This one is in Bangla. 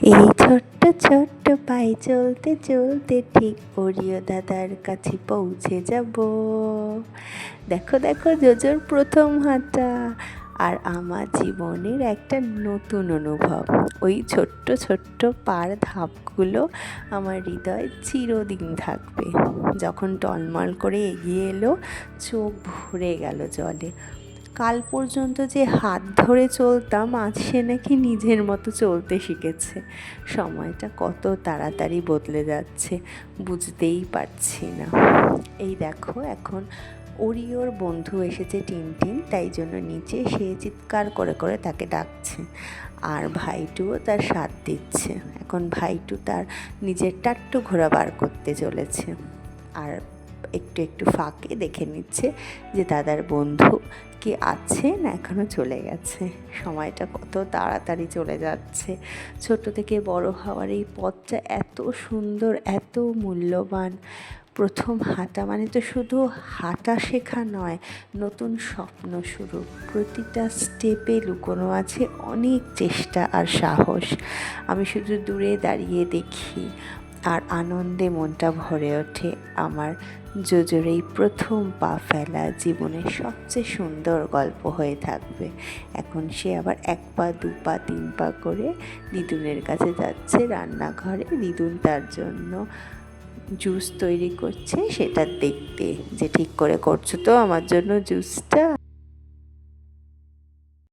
এই ছোট্ট ছোট্ট পায়ে চলতে চলতে ঠিক ওরিও দাদার কাছে পৌঁছে যাব। দেখো দেখো জোজোর প্রথম হাঁটা আর আমার জীবনের একটা নতুন অনুভব। ওই ছোট্ট ছোট্ট পার ধাপগুলো আমার হৃদয়ে চিরদিন থাকবে। যখন টলমল করে এগিয়ে এলো, চোখ ভরে গেল জলে। কাল পর্যন্ত যে হাত ধরে চলতাম, আজ সে নাকি নিজের মতো চলতে শিখেছে। সময়টা কত তাড়াতাড়ি বদলে যাচ্ছে, বুঝতেই পারছি না। এই দেখো, এখন ওরিওর বন্ধু এসেছে টিনটিন, তাই জন্য নিচে সে চিৎকার করে করে তাকে ডাকছে। আর ভাইটুও তার সাথ দিচ্ছে। এখন ভাইটু তার নিজের টাট্টু ঘোড়া বার করতে চলেছে, আর একটু একটু ফাঁকে দেখে নিচ্ছে যে দাদার বন্ধু কি আছে না এখনও চলে গেছে। সময়টা কত তাড়াতাড়ি চলে যাচ্ছে। ছোট থেকে বড় হওয়ার এই পথটা এত সুন্দর, এত মূল্যবান। প্রথম হাঁটা মানে তো শুধু হাঁটা শেখা নয়, নতুন স্বপ্ন শুরু। প্রতিটা স্টেপে লুকোনো আছে অনেক চেষ্টা আর সাহস। আমি শুধু দূরে দাঁড়িয়ে দেখি আর আনন্দে মনটা ভরে ওঠে আমার। জোজোর এই প্রথম পা ফেলা জীবনের সবচেয়ে সুন্দর গল্প হয়ে থাকবে। এখন সে আবার 1 পা 2 পা 3 পা করে দিদুনের কাছে যাচ্ছে রান্নাঘরে। দিদুন তার জন্য জুস তৈরি করছে, সেটা দেখতে যে ঠিক করে করছো তো আমার জন্য জুসটা।